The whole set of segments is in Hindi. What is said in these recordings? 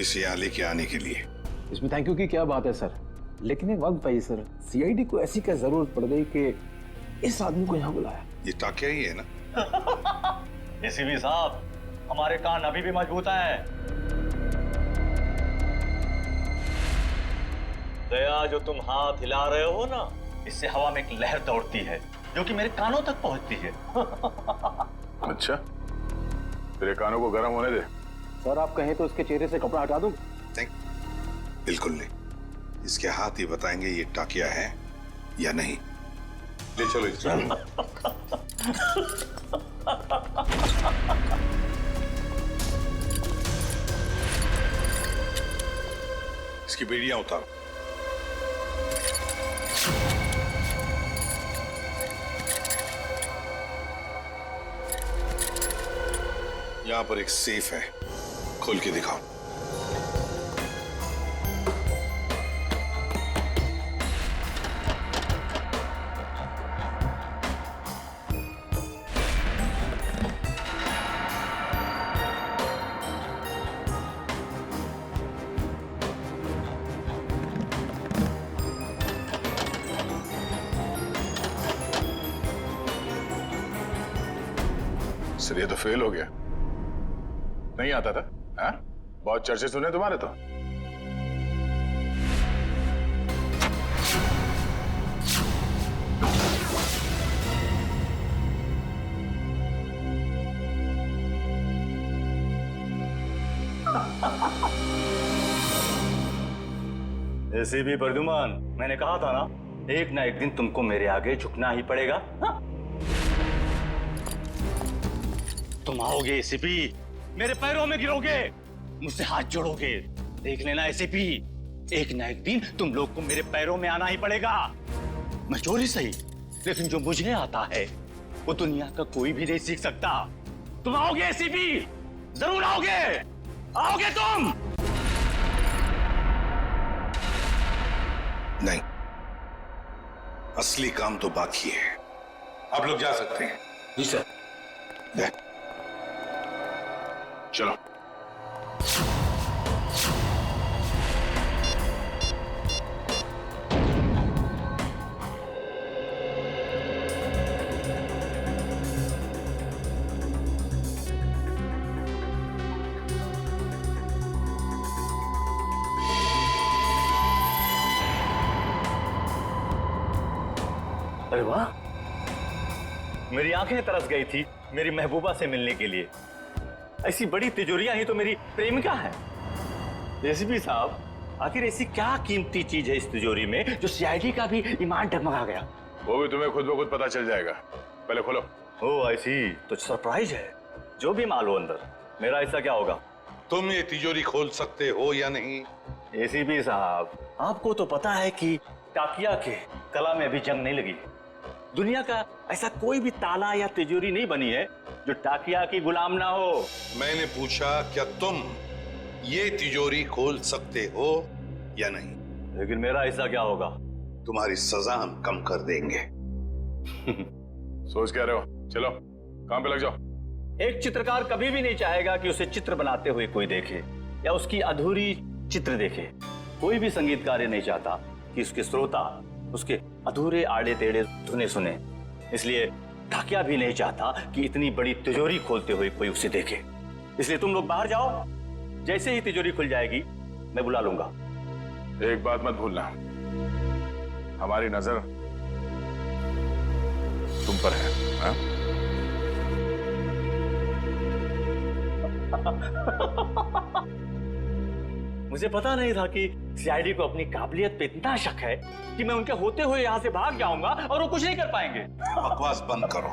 इसे यहाँ लेके आने के लिए। इसमें थैंक यू की क्या बात है सर, लेकिन एक वक्त पाई सर, सीआईडी को ऐसी क्या जरूरत पड़ गई कि इस आदमी को यहाँ बुलाया? ये टाकिया ही है ना? एसीपी साहब, हमारे कान अभी भी मजबूत हैं। दया, जो तुम हाथ हिला रहे हो ना, इससे हवा में एक लहर दौड़ती है जो कि मेरे कानों तक पहुंचती है। अच्छा, तेरे कानों को गर्म होने दे। सर आप कहें तो इसके चेहरे से कपड़ा हटा दूं? बिल्कुल नहीं, इसके हाथ ही बताएंगे ये टाकिया है या नहीं। ले चलो इसे। इसकी बेड़ियां उतारो। यहां पर एक सेफ है, खोल के दिखाओ। सर ये तो फेल हो गया, नहीं आता था। हाँ? बहुत चर्चे सुने तुम्हारे तो। एसीपी प्रद्युमन, मैंने कहा था ना, एक ना एक दिन तुमको मेरे आगे झुकना ही पड़ेगा। हाँ? तुम आओगे एसीपी, मेरे पैरों में गिरोगे, मुझसे हाथ जोड़ोगे। देख लेना एसीपी, एक ना एक दिन तुम लोग को मेरे पैरों में आना ही पड़ेगा। मैं चोरी सही, लेकिन जो मुझे आता है वो दुनिया का कोई भी नहीं सीख सकता। तुम आओगे एसीपी, जरूर आओगे, आओगे तुम। नहीं, असली काम तो बाकी है। आप लोग जा सकते हैं। जी सर। चलो। अरे वाह, मेरी आंखें तरस गई थी मेरी महबूबा से मिलने के लिए। ऐसी बड़ी तिजोरियां ही तो मेरी प्रेमिका है। एसीपी साहब, आखिर ऐसी क्या कीमती चीज है इस तिजोरी में जो सीआईडी का भी ईमान डगमगा गया? वो भी तुम्हें खुद ब खुद पता चल जाएगा, पहले खोलो। ओह आई सी, तो सरप्राइज है। जो भी माल हो अंदर, मेरा हिस्सा क्या होगा? तुम ये तिजोरी खोल सकते हो या नहीं? एसीपी साहब, आपको तो पता है कि टाकिया के कला में अभी जंग नहीं लगी। दुनिया का ऐसा कोई भी ताला या तिजोरी नहीं बनी है जो टाकिया की गुलाम ना हो। मैंने पूछा क्या तुम ये तिजोरी खोल सकते हो या नहीं? लेकिन मेरा हिस्सा क्या होगा? तुम्हारी सजा हम कम कर देंगे। सोच क्या रहे हो? चलो काम पे लग जाओ। एक चित्रकार कभी भी नहीं चाहेगा कि उसे चित्र बनाते हुए कोई देखे या उसकी अधूरी चित्र देखे। कोई भी संगीतकार ये नहीं चाहता कि उसके श्रोता उसके अधूरे आड़े टेढ़े धुने सुने। इसलिए टाकिया भी नहीं चाहता कि इतनी बड़ी तिजोरी खोलते हुए कोई उसे देखे। इसलिए तुम लोग बाहर जाओ, जैसे ही तिजोरी खुल जाएगी मैं बुला लूंगा। एक बात मत भूलना, हमारी नजर तुम पर है। हाँ? मुझे पता नहीं था कि सीआईडी को अपनी काबिलियत पे इतना शक है कि मैं उनके होते हुए यहाँ से भाग जाऊंगा और वो कुछ नहीं कर पाएंगे। बकवास बंद करो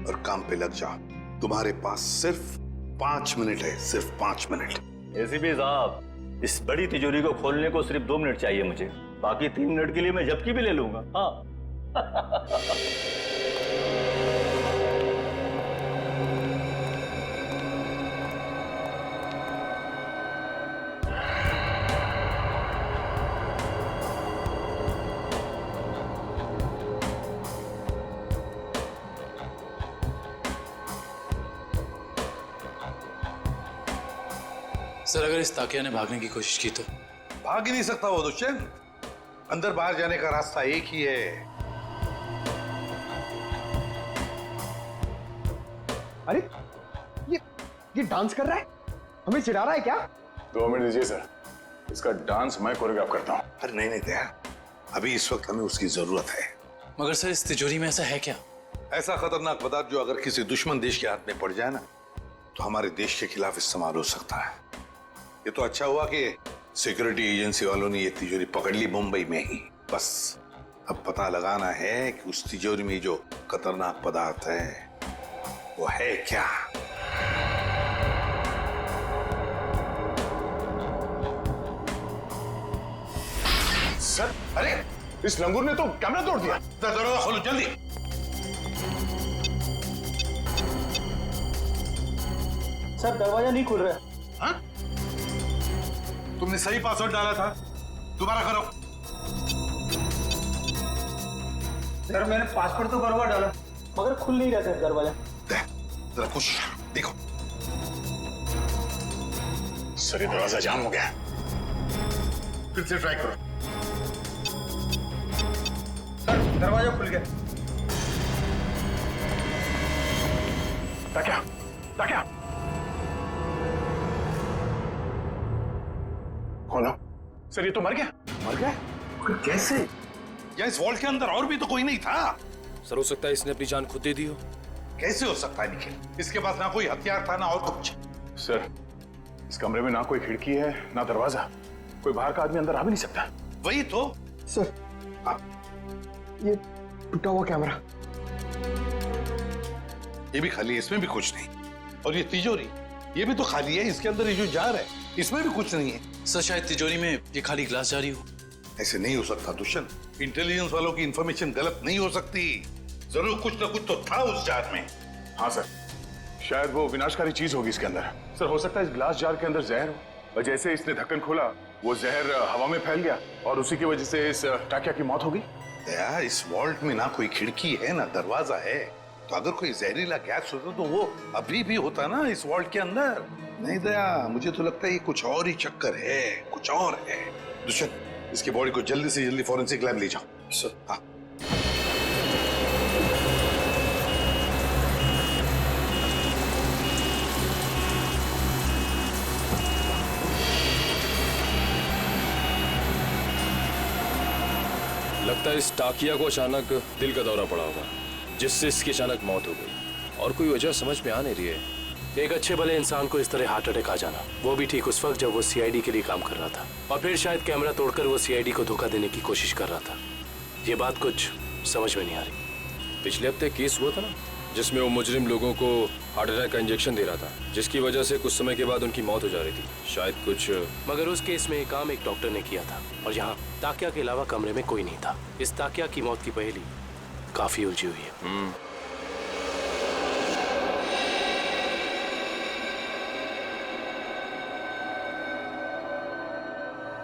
और काम पे लग जाओ। तुम्हारे पास सिर्फ 5 मिनट है, सिर्फ 5 मिनट। एसीपी साहब, इस बड़ी तिजोरी को खोलने को सिर्फ 2 मिनट चाहिए मुझे, बाकी 3 मिनट के लिए मैं झपकी भी ले लूंगा। हाँ। सर अगर इस ताकिया ने भागने की कोशिश की तो? भाग ही नहीं सकता वो दुष्यंत। अंदर बाहर जाने का रास्ता एक ही है। अरे ये डांस कर रहा है, हमें चिढ़ा रहा है क्या? 2 मिनट दीजिए सर, इसका डांस मैं कोरियोग्राफ करता हूँ। अरे नहीं नहीं दया, अभी इस वक्त हमें उसकी जरूरत है। मगर सर इस तिजोरी में ऐसा है क्या? ऐसा खतरनाक पदार्थ जो अगर किसी दुश्मन देश के हाथ में पड़ जाए ना तो हमारे देश के खिलाफ इस्तेमाल हो सकता है। ये तो अच्छा हुआ कि सिक्योरिटी एजेंसी वालों ने ये तिजोरी पकड़ ली मुंबई में ही। बस अब पता लगाना है कि उस तिजोरी में जो खतरनाक पदार्थ है वो है क्या। सर अरे इस लंगूर ने तो कैमरा तोड़ दिया। दरवाजा खोलो जल्दी। सर दरवाजा नहीं खुल रहा है। हाँ? तुमने सही पासवर्ड डाला था, दोबारा करो। सर मैंने पासवर्ड तो बराबर डाला मगर खुल नहीं रहा सर दरवाजा। जरा कुछ देखो। सर ये दरवाजा जाम हो गया। फिर से ट्राई करो। सर दरवाजा खुल गया। ताकिया, ताकिया खोलो। सर ये तो मर गया। मर गए? कैसे? या इस वॉल्ट के अंदर और भी तो कोई नहीं था। सर हो सकता है इसने अपनी जान खुद दे दी हो। कैसे हो सकता है निखिल? इसके पास ना कोई हथियार था ना और कुछ। सर इस कमरे में ना कोई खिड़की है ना दरवाजा, कोई बाहर का आदमी अंदर आ भी नहीं सकता। वही तो। सर ये टूटा हुआ कैमरा। ये भी खाली है, इसमें भी कुछ नहीं। और ये तिजोरी, ये भी तो खाली है, इसके अंदर ये जो जार है इसमें भी कुछ नहीं है। सर शायद तिजोरी में ये खाली ग्लास जारी हो। ऐसे नहीं हो सकता दुष्यंत। इंटेलिजेंस वालों की इंफॉर्मेशन गलत नहीं हो सकती। जरूर कुछ ना कुछ तो था उस जार में। हाँ सर, शायद वो विनाशकारी चीज होगी इसके अंदर। सर हो सकता है इस ग्लास जार के अंदर जहर हो, और जैसे इसने ढक्कन खोला वो जहर हवा में फैल गया और उसी की वजह से इस टाकिया की मौत हो गई। दया, इस वॉल्ट में ना कोई खिड़की है ना दरवाजा है, तो अगर कोई जहरीला गैस होता तो वो अभी भी होता ना इस वॉल्ट के अंदर। नहीं दया, मुझे तो लगता है ये कुछ और ही चक्कर है, कुछ और है। दुष्यंत, इसकी बॉडी को जल्दी से जल्दी फॉरेंसिक लैब ले जाओ। सर हाँ। लगता है इस टाकिया को अचानक दिल का दौरा पड़ा होगा, जिससे इसकी अचानक मौत हो गई, और कोई वजह समझ में आ नहीं रही है। एक अच्छे भले इंसान को इस तरह हार्ट अटैक आ जाना, वो भी ठीक उस वक्त जब वो सीआईडी के लिए काम कर रहा था, और फिर शायद कैमरा तोड़कर वो सीआईडी को धोखा देने की कोशिश कर रहा था। ये बात कुछ समझ में नहीं आ रही। पिछले हफ्ते केस हुआ था ना, जिसमें वो मुजरिम लोगों को हार्ट अटैक का इंजेक्शन दे रहा था, जिसकी वजह से कुछ समय के बाद उनकी मौत हो जा रही थी। शायद कुछ, मगर उस केस में काम एक डॉक्टर ने किया था, और यहाँ ताकिया के अलावा कमरे में कोई नहीं था। इस ताकिया की मौत की पहेली काफी उलझी हुई है।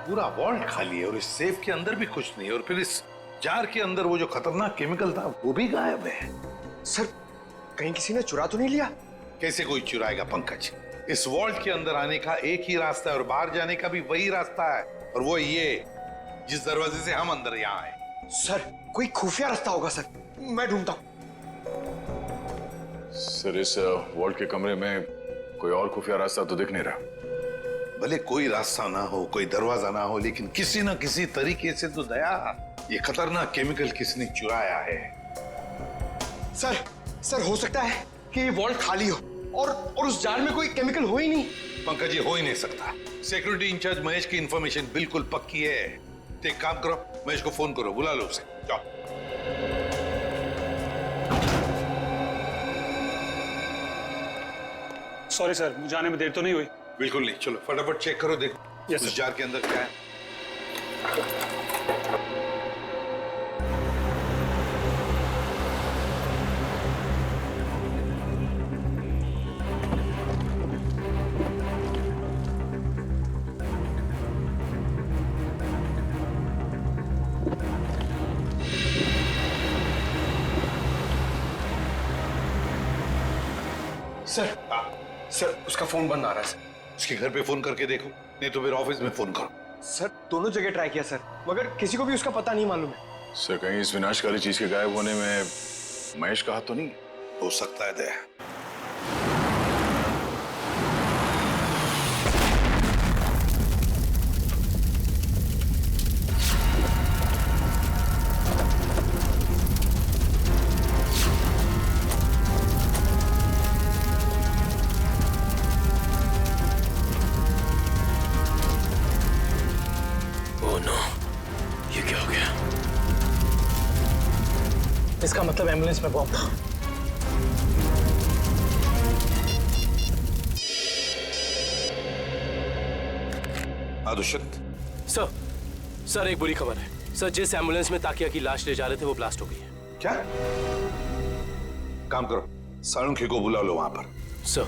पूरा वॉल्ट खाली है और इस सेफ के अंदर भी कुछ नहीं, और फिर इस जार के अंदर वो जो खतरनाक केमिकल था वो भी गायब है। सर कहीं किसी ने चुरा तो नहीं लिया? कैसे कोई चुराएगा पंकज? इस वॉल्ट के अंदर आने का एक ही रास्ता है और बाहर जाने का भी वही रास्ता है, और वो ये जिस दरवाजे से हम अंदर यहाँ आए। सर कोई खुफिया रास्ता होगा सर, मैं ढूंढता हूँ। सर इस वॉल्ट के कमरे में कोई और खुफिया रास्ता तो दिख नहीं रहा। भले कोई रास्ता ना हो, कोई दरवाजा ना हो, लेकिन किसी ना किसी तरीके से तो दया ये खतरनाक केमिकल किसने चुराया है। सर हो सकता है कि ये वॉल्ट खाली हो और उस जार में कोई केमिकल हो ही नहीं। पंकज ये हो ही नहीं सकता। सिक्योरिटी इंचार्ज महेश की इंफॉर्मेशन बिल्कुल पक्की है। तो एक काम करो, महेश को फोन करो, बुला लो उसे। जाओ। सॉरी सर, मुझे आने में देर तो नहीं हुई? बिल्कुल नहीं, चलो फटाफट चेक करो, देखो उस जार के अंदर क्या है। सर उसका फोन बंद आ रहा है सर। उसके घर पे फोन करके देखो, नहीं तो फिर ऑफिस में फोन करो। सर दोनों जगह ट्राई किया सर, मगर किसी को भी उसका पता नहीं मालूम है। सर कहीं इस विनाशकारी चीज के गायब होने में महेश का हाथ तो नहीं? हो सकता है दया। ओह नो, ये क्या हो गया? इसका मतलब एम्बुलेंस में बॉम्ब था। हाँ दुष्यंत, सर एक बुरी खबर है। सर जिस एम्बुलेंस में ताकिया की लाश ले जा रहे थे वो ब्लास्ट हो गई है। क्या? काम करो, साळुंखे को बुला लो वहां पर। सर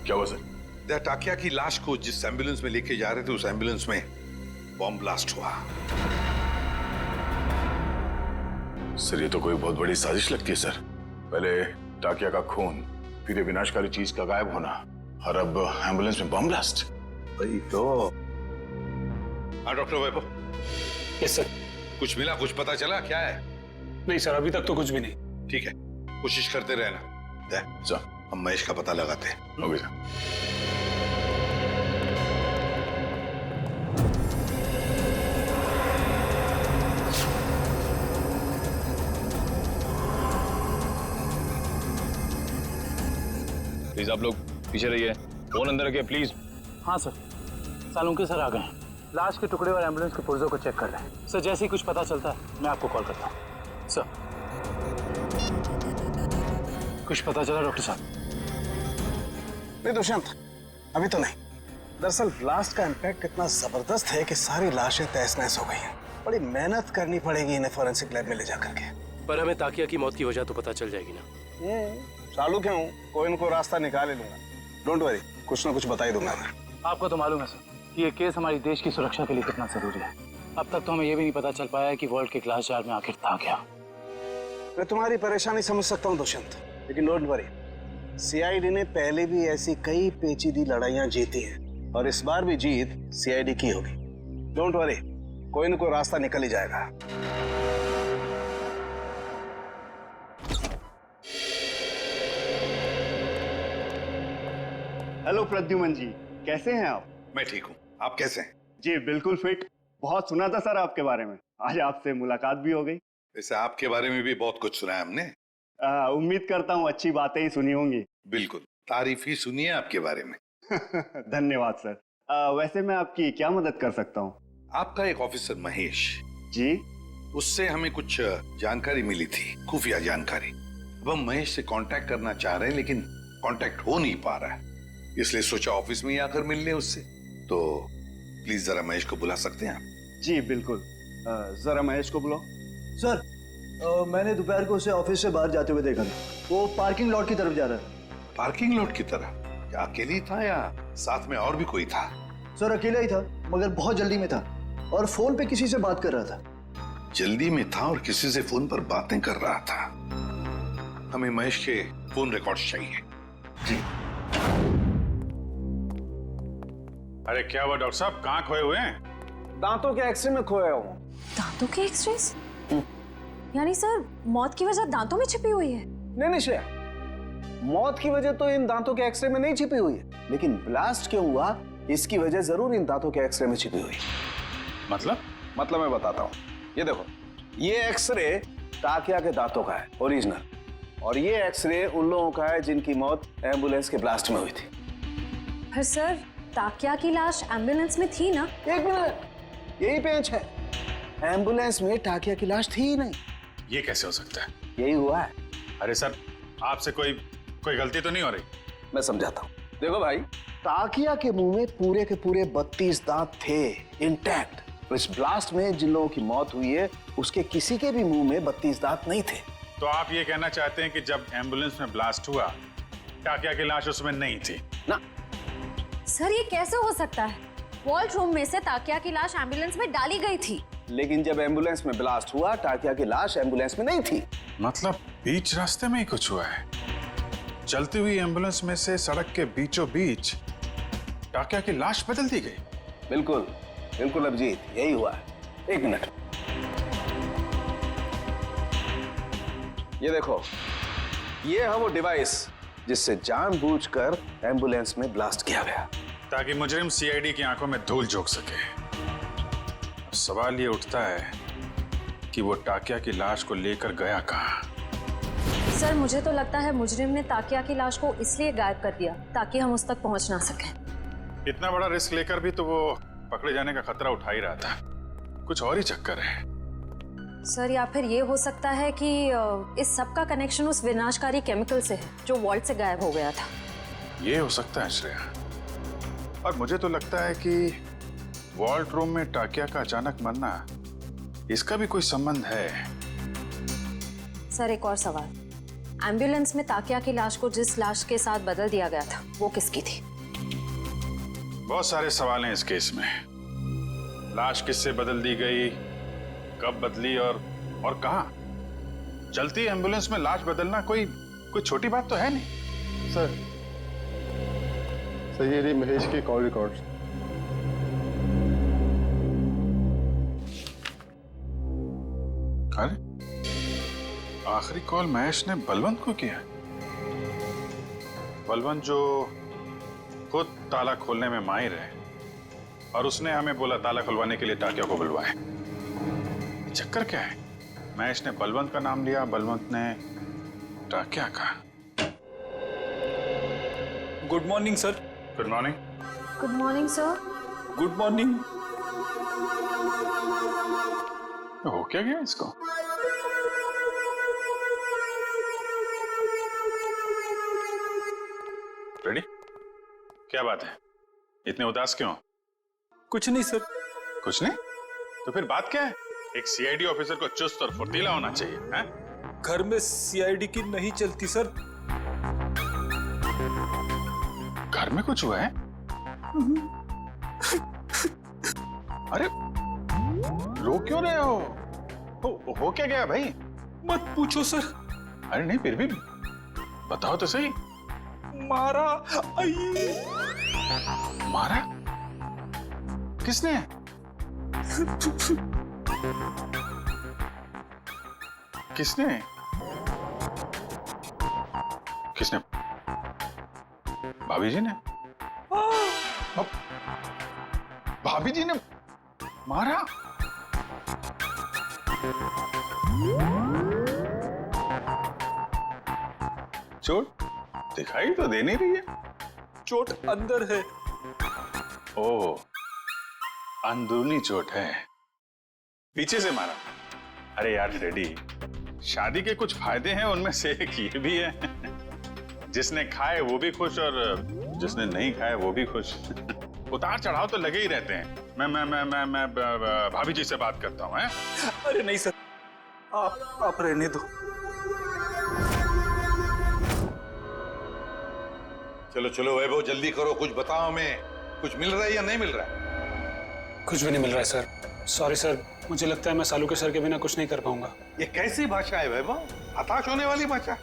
क्या हुआ सर? दया, टाकिया की लाश को जिस एम्बुलेंस में लेके जा रहे थे उस एम्बुलेंस में बॉम्ब ब्लास्ट हुआ। सर ये तो कोई बहुत बड़ी साजिश लगती है सर। पहले टाकिया का खून, फिर ये विनाशकारी चीज का गायब होना, और अब एम्बुलेंस में बम ब्लास्ट। वही तो। हाँ डॉक्टर वैभव, यस सर। कुछ मिला, कुछ पता चला क्या है? नहीं सर, अभी तक तो कुछ भी नहीं। ठीक है, कोशिश करते रहना। दया, सर हम महेश का पता लगाते हैं। Okay sir. प्लीज आप लोग पीछे रहिए, फोन अंदर रखिए प्लीज। हाँ सर, सालुंके सर आ गए हैं। लाश के टुकड़े और एम्बुलेंस के पुर्जों को चेक कर रहे हैं। सर जैसे ही कुछ पता चलता है मैं आपको कॉल करता हूँ। सर कुछ पता चला डॉक्टर साहब? नहीं दुष्यंत, अभी तो नहीं। दरअसल ब्लास्ट का इम्पैक्ट इतना जबरदस्त है कि सारी लाशें तहस नहस हो गई हैं। बड़ी मेहनत करनी पड़ेगी इन्हें फॉरेंसिक लैब में ले जाकर के। पर हमें ताकिया की मौत की वजह तो पता चल जाएगी ना। चालू क्यों, कोई इनको रास्ता निकाल ही लूंगा। डोंट वरी, कुछ ना कुछ बता ही दूंगा मैं। आपको तो मालूम है सर कि ये केस हमारी देश की सुरक्षा के लिए कितना जरूरी है। अब तक तो हमें ये भी नहीं पता चल पाया है कि वर्ल्ड के ग्लास जार में आखिर था क्या। मैं तुम्हारी परेशानी समझ सकता हूँ दुष्यंत, लेकिन डोंट वरी, सीआईडी ने पहले भी ऐसी कई पेचीदी लड़ाइयां जीती हैं और इस बार भी जीत सीआईडी की होगी। डोंट वरी, कोई न कोई रास्ता निकल ही जाएगा। हेलो प्रद्युमन जी, कैसे हैं आप? मैं ठीक हूँ, आप कैसे हैं? जी बिल्कुल फिट। बहुत सुना था सर आपके बारे में, आज आपसे मुलाकात भी हो गई। वैसे आपके बारे में भी बहुत कुछ सुना है हमने। उम्मीद करता हूँ अच्छी बातें ही सुनी होंगी। बिल्कुल, तारीफ ही सुनी है आपके बारे में। धन्यवाद सर। वैसे मैं आपकी क्या मदद कर सकता हूँ? आपका एक ऑफिसर महेश जी, उससे हमें कुछ जानकारी मिली थी, खुफिया जानकारी। अब हम महेश से कांटेक्ट करना चाह रहे हैं लेकिन कांटेक्ट हो नहीं पा रहा है, इसलिए सोचा ऑफिस में ही आकर मिल लें उससे। तो प्लीज जरा महेश को बुला सकते हैं आप? जी बिल्कुल, जरा महेश को बुलाओ। सर मैंने दोपहर को उसे ऑफिस से बाहर जाते हुए देखा था। वो पार्किंग लॉट की तरफ जा रहा है। पार्किंग लॉट की तरह? क्या अकेले ही था या साथ में और भी कोई था? सर अकेला ही था, मगर बहुत जल्दी में था और फोन पे किसी से बात कर रहा था। जल्दी में था और किसी से फोन पर बातें कर रहा था। हमें महेश के फोन रिकॉर्ड्स चाहिए। जी। अरे क्या हुआ डॉक्टर साहब, कहाँ खोए हुए हैं? दांतों के एक्सरे में खोया हूँ। दांतों के एक्सरेस? यानी सर मौत की वजह दांतों में छिपी हुई है? नहीं निश्चय, मौत की वजह तो इन दांतों के एक्सरे में नहीं छिपी हुई है, लेकिन ब्लास्ट क्यों हुआ इसकी वजह जरूर इन दांतों के एक्सरे में छिपी हुई है। मतलब मैं बताता हूँ। ये देखो, ये एक्सरे ताकिया के दांतों का है ओरिजिनल, और ये एक्सरे उन लोगों का है जिनकी मौत एम्बुलेंस के ब्लास्ट में हुई थी। पर सर ताकिया की लाश एम्बुलेंस में थी ना? एक मिनट, यही पेंच है, एम्बुलेंस में टाकिया की लाश थी ही नहीं। ये कैसे हो सकता है? यही हुआ है। अरे सर, आपसे कोई गलती तो नहीं हो रही? मैं समझाता हूँ। देखो भाई, ताकिया के मुंह में पूरे के पूरे 32 दांत थे इंटैक्ट। इस ब्लास्ट में जिन लोगों की मौत हुई है उसके किसी के भी मुंह में 32 दांत नहीं थे। तो आप ये कहना चाहते हैं कि जब एम्बुलेंस में ब्लास्ट हुआ टाकिया की लाश उसमें नहीं थी? ना सर, ये कैसे हो सकता है? वॉल्ट रूम में से ताकिया की लाश एम्बुलेंस में डाली गई थी। लेकिन जब एम्बुलेंस में ब्लास्ट हुआ टाकिया की लाश एम्बुलेंस में नहीं थी। मतलब बीच रास्ते में ही कुछ हुआ है। चलती हुई एम्बुलेंस में से सड़क के बीचों बीच टाकिया की लाश बदल दी गई। बिल्कुल बिल्कुल अभिजीत, यही हुआ है। एक मिनट, ये देखो, ये है वो डिवाइस जिससे जानबूझकर एम्बुलेंस में ब्लास्ट किया गया, ताकि मुजरिम सीआईडी की आंखों में धूल झोंक सके। अब सवाल ये उठता है कि वो टाकिया की लाश को लेकर गया कहाँ? सर मुझे तो लगता है मुजरिम ने ताकिया की लाश को इसलिए गायब कर दिया ताकि हम उस तक पहुंच ना सकें। इतना बड़ा रिस्क लेकर भी तो वो पकड़े जाने का खतरा उठा ही रहा था। कुछ और ही चक्कर है। सर या फिर ये हो सकता है कि इस सब का कनेक्शन उस विनाशकारी केमिकल से है जो वॉल्ट से गायब हो गया था। ये हो सकता है श्रेया, और मुझे तो लगता है कि वॉल्ट रूम में टाकिया का अचानक मरना, इसका भी कोई संबंध है। सर एक और सवाल, एम्बुलेंस में ताकिया की लाश को जिस लाश के साथ बदल दिया गया था वो किसकी थी? बहुत सारे सवाल हैं इस केस में। लाश किससे बदल दी गई, कब बदली और कहां? चलती एम्बुलेंस में लाश बदलना कोई छोटी बात तो है नहीं। सर ये रही महेश की कॉल रिकॉर्ड। अरे आखिरी कॉल महेश ने बलवंत को किया। बलवंत जो खुद ताला खोलने में माहिर है, और उसने हमें बोला ताला खुलवाने के लिए टाकिया को बुलवाए। चक्कर क्या है? महेश ने बलवंत का नाम लिया, बलवंत ने टाकिया का। Good morning sir. Good morning. Good morning sir. Good morning. हो क्या गया इसको? रेडी? क्या बात है, इतने उदास क्यों? कुछ नहीं सर। कुछ नहीं? तो फिर बात क्या है? एक सीआईडी ऑफिसर को चुस्त और फुर्तीला होना चाहिए, हैं? घर में सीआईडी की नहीं चलती सर। घर में कुछ हुआ है? अरे रो क्यों रहे हो? हो क्या गया भाई? मत पूछो सर। अरे नहीं, फिर भी बताओ तो सही। मारा। मारा? किसने? किसने? किसने? भाभी जी ने? भाभी जी ने मारा? चोट दिखाई तो दे नहीं रही है। चोट अंदर है। ओह, अंदरूनी चोट है, पीछे से मारा। अरे यार रेडी, शादी के कुछ फायदे हैं, उनमें से एक ये भी है, जिसने खाए वो भी खुश और जिसने नहीं खाए वो भी खुश। उतार चढ़ाव तो लगे ही रहते हैं। मैं भाभी जी से बात करता हूँ। अरे नहीं सर, आप रहने दो। चलो चलो वैभव, जल्दी करो, कुछ बताओ हमें। कुछ मिल रहा है या नहीं मिल रहा है? कुछ भी नहीं मिल रहा है सर। सॉरी सर, मुझे लगता है मैं सालू के सर के बिना कुछ नहीं कर पाऊंगा। ये कैसी भाषा है वैभव? हताश होने वाली भाषा।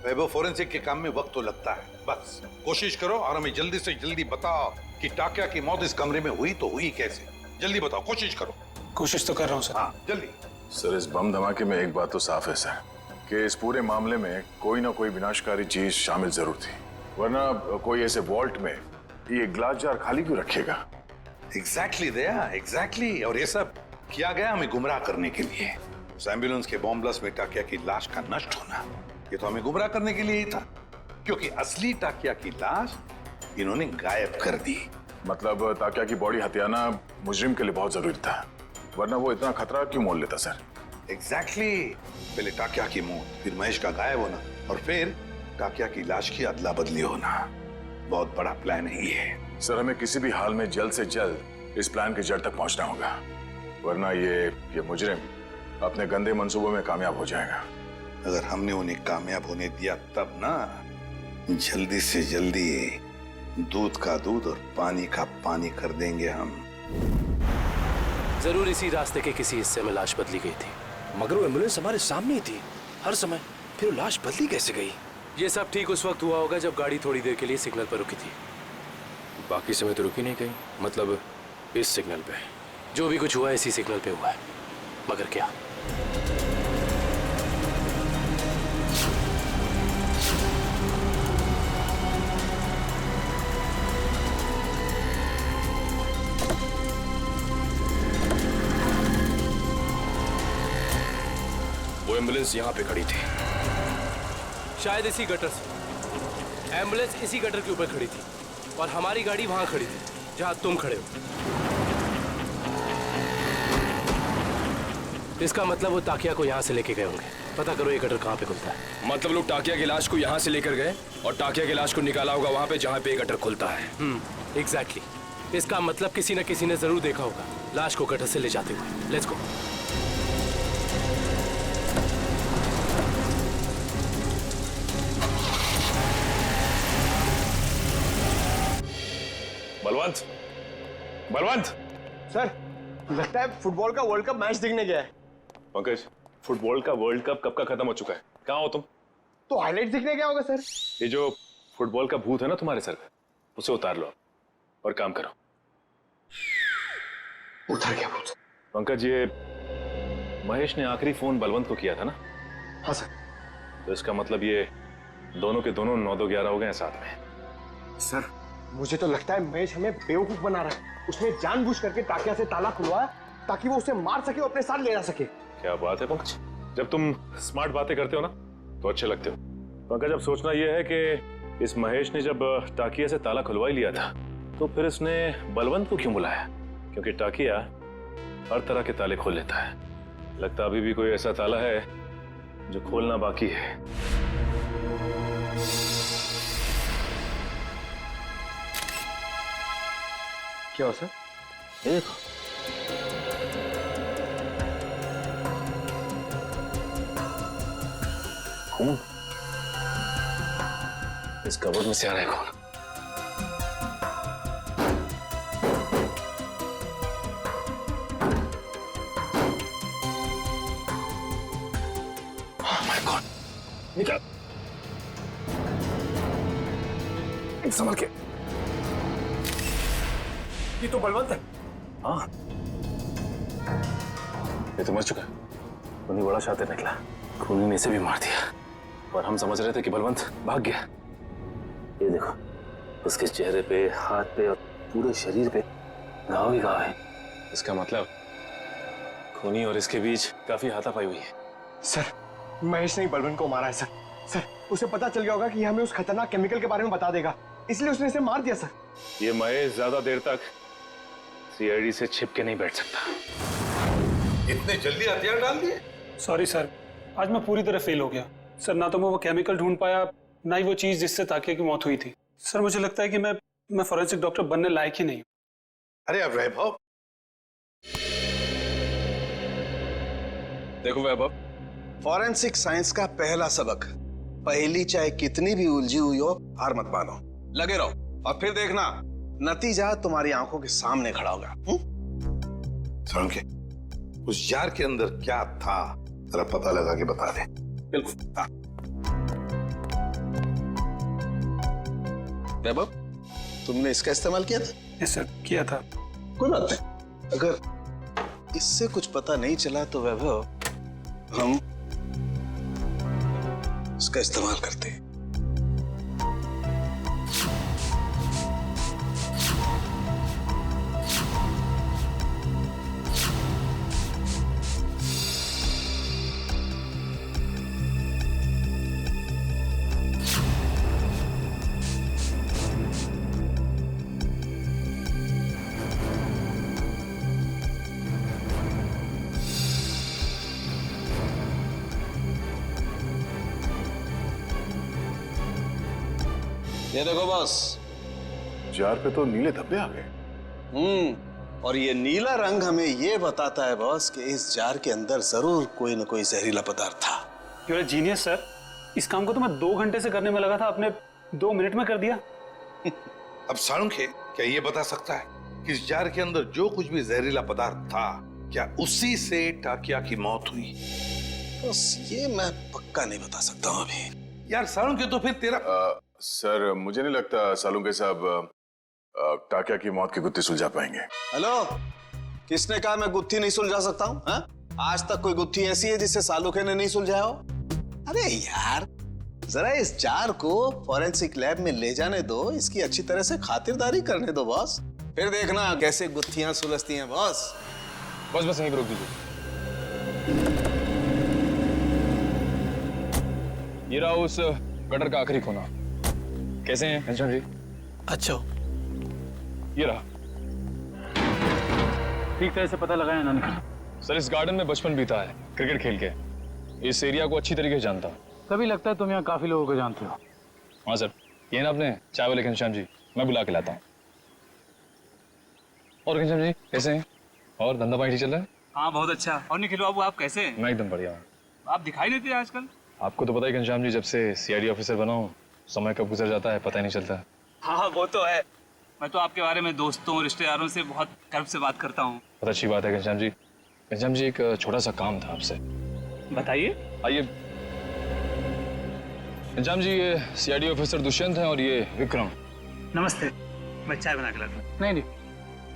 वैभव, फोरेंसिक के काम में वक्त तो लगता है, बस कोशिश करो और हमें जल्दी से जल्दी बताओ कि टाकिया की मौत इस कमरे में हुई तो हुई कैसे। जल्दी बताओ, कोशिश करो। कोशिश तो कर रहा हूँ सर। हाँ जल्दी। सर इस बम धमाके में एक बात तो साफ है सर, कि इस पूरे मामले में कोई ना कोई विनाशकारी चीज शामिल जरूर थी, वरना कोई ऐसे वॉल्ट में ये ग्लास जार खाली क्यों रखेगा? एग्जैक्टली दया, एग्जैक्टली। और ये सब किया गया हमें गुमराह करने के लिए। उस एम्बुलेंस के बॉम्ब ब्लास्ट में टाकिया की लाश का नष्ट होना, ये तो हमें गुमराह करने के लिए ही था, क्योंकि असली टाकिया की लाश इन्होंने गायब कर दी। मतलब टाकिया की बॉडी हथियाना मुजरिम के लिए बहुत जरूरी था, वरना वो इतना खतरा क्यों मोल लेता सर? एग्जैक्टली। पहले टाकिया की मौत, फिर महेश का गायब होना, और फिर टाकिया की लाश की अदला बदली होना। बहुत बड़ा प्लान है ये। सर हमें किसी भी हाल में जल्द से जल्द इस प्लान की जड़ तक पहुंचना होगा, वरना ये मुजरिम अपने गंदे मंसूबों में कामयाब हो जाएगा। अगर हमने उन्हें कामयाब होने दिया तब ना, जल्दी से जल्दी दूध का दूध और पानी का पानी कर देंगे हम। जरूर इसी रास्ते के किसी हिस्से में लाश बदली गई थी, मगर वो एम्बुलेंस हमारे सामने ही थी हर समय, फिर वो लाश बदली कैसे गई? ये सब ठीक उस वक्त हुआ होगा जब गाड़ी थोड़ी देर के लिए सिग्नल पर रुकी थी। बाकी समय तो रुकी नहीं कहीं, मतलब इस सिग्नल पे। जो भी कुछ हुआ है इसी सिग्नल पे हुआ है, मगर क्या? वो एम्बुलेंस यहाँ पे खड़ी थी। शायद इसी गटर से। एम्बुलेंस इसी गटर के ऊपर खड़ी थी और हमारी गाड़ी वहां खड़ी थी जहां तुम खड़े हो। इसका मतलब वो ताकिया को यहाँ से लेके गए होंगे। पता करो ये गटर कहाँ पे खुलता है। मतलब लोग टाकिया की लाश को यहाँ से लेकर गए और टाकिया की लाश को निकाला होगा वहाँ पे जहाँ पे ये गटर खुलता है। एग्जैक्टली। इसका मतलब किसी न किसी ने जरूर देखा होगा लाश को गटर से ले जाते हुए। Let's go. Balwant, Balwant! Sir, लगता है फुटबॉल का वर्ल्ड कप मैच देखने गया है। पंकज, फुटबॉल का वर्ल्ड कप कब का खत्म हो चुका है? कहाँ हो तुम? तो हाईलाइट देखने गया होगा सर। ये जो फुटबॉल का भूत है ना तुम्हारे सर पे, उसे उतार लो और काम करो। उतर गया भूत। पंकज, ये महेश ने आखिरी फोन बलवंत को किया था ना? हाँ सर। तो इसका मतलब ये दोनों के दोनों 9-2-11 हो गए हैं साथ में। सर, मुझे तो लगता है महेश हमें बेवकूफ बना रहा है। उसने जानबूझ करके ताकिया से ताला खुलवाया ताकि वो उसे मार सके और अपने साथ ले जा सके। क्या बात है पंकज, जब तुम स्मार्ट बातें करते हो ना तो अच्छे लगते हो। पंकज, अब सोचना यह है कि इस महेश ने जब टाकिया से ताला खुलवा ही लिया था तो फिर उसने बलवंत को क्यों बुलाया? क्योंकि टाकिया हर तरह के ताले खोल लेता है। लगता अभी भी कोई ऐसा ताला है जो खोलना बाकी है। क्या हो सर? ये देखो। खून इस कबर्ड में से आ रहा है खून। माय गॉड, निकल, संभल के। ये तो बलवंत है। हाँ, ये तो मर चुका है। खूनी बड़ा शातिर निकला। खूनी ने इसे भी मार दिया और हम समझ रहे थे कि बलवंत भाग गया। ये देखो, उसके चेहरे पे, हाथ पे और पूरे शरीर पे घाव ही घाव है। इसका मतलब खूनी और इसके बीच काफी हाथापाई हुई है। सर, महेश ने ही बलवंत को मारा है सर। सर, उसे पता चल गया होगा कि हमें उस खतरनाक केमिकल के बारे में बता देगा, इसलिए उसने इसे मार दिया सर। ये महेश ज्यादा देर तक सीआईडी से छिप के नहीं बैठ सकता। इतने जल्दी हथियार डाल दिए? सॉरी सर, आज मैं पूरी तरह फेल हो गया सर। ना तो मैं वो केमिकल ढूंढ पाया, ना ही वो चीज जिससे ताकिया की मौत हुई थी। सर, मुझे लगता है कि मैं फॉरेंसिक डॉक्टर बनने लायक ही नहीं हूँ। अरे अब वैभव, देखो वैभव, फॉरेंसिक साइंस का पहला सबक, पहेली चाहे कितनी भी उलझी हुई हो, हार मत मानो, लगे रहो और फिर देखना नतीजा तुम्हारी आंखों के सामने खड़ा होगा। के उस जार के अंदर क्या था जरा पता लगा के बता दे। बिल्कुल। हाँ वैभव, तुमने इसका इस्तेमाल किया था? यस सर, किया था। कोई बात नहीं, अगर इससे कुछ पता नहीं चला तो वैभव हम इसका इस्तेमाल करते हैं। ये देखो बॉस, जार पे तो नीले धब्बे आ गए। और ये नीला रंग हमें ये बताता है बॉस कि इस जार के अंदर जरूर कोई ना कोई जहरीला पदार्थ था। You are genius sir. इस काम को तो मैं 2 घंटे से करने में लगा था, आपने 2 मिनट में कर दिया। अब साळुंखे क्या ये बता सकता है कि इस जार के अंदर जो कुछ भी जहरीला पदार्थ था, क्या उसी से टाकिया की मौत हुई? बस ये मैं पक्का नहीं बता सकता हूँ अभी। यार साळुंखे, तो फिर तेरा सर, मुझे नहीं लगता सालुंखे साहब टाकिया की मौत की गुत्थी सुलझा पाएंगे। हेलो, किसने कहा मैं गुत्थी नहीं सुलझा सकता हूँ? आज तक कोई गुत्थी ऐसी है जिससे सालुखे ने नहीं सुलझाया हो? अरे यार, जरा इस जार को फॉरेंसिक लैब में ले जाने दो, इसकी अच्छी तरह से खातिरदारी करने दो बॉस, फिर देखना कैसे गुत्थियां सुलझती हैं बॉस। बस यहीं पर रोक दीजिए। ये रहा उस गटर का आखिरी कोना। कैसे हैं घनश्याम जी? अच्छा, ये रहा। ठीक तरह से पता लगाया ना निकल। सर, इस गार्डन में बचपन बीता है क्रिकेट खेल के। इस एरिया को अच्छी तरीके से जानता हूँ। तभी लगता है तुम यहाँ काफी लोगों को जानते हो। हाँ सर, ये ना अपने चाय वाले घनश्याम जी, मैं बुला के लाता हूँ। और घनश्याम जी कैसे हैं? और धंधा पानी ठीक चल रहा है? हाँ बहुत अच्छा। और निखिल बाबू आप कैसे हैं? मैं एकदम बढ़िया हूँ। आप दिखाई नहीं देते आजकल। आपको तो पता ही घनश्याम जी, जब से सीआईडी ऑफिसर बना हूँ, समय कब गुजर जाता है पता ही नहीं चलता। हाँ वो तो है। मैं तो आपके बारे में दोस्तों रिश्तेदारों से बहुत गर्व से बात करता हूँ। बहुत अच्छी बात है घनश्याम जी। घनश्याम जी, एक छोटा सा काम था आपसे। बताइए। आइए। घनश्याम जी, ये सीआईडी ऑफिसर दुष्यंत हैं और ये विक्रम। नमस्ते। मैं चाय बना के लाता हूँ। नहीं,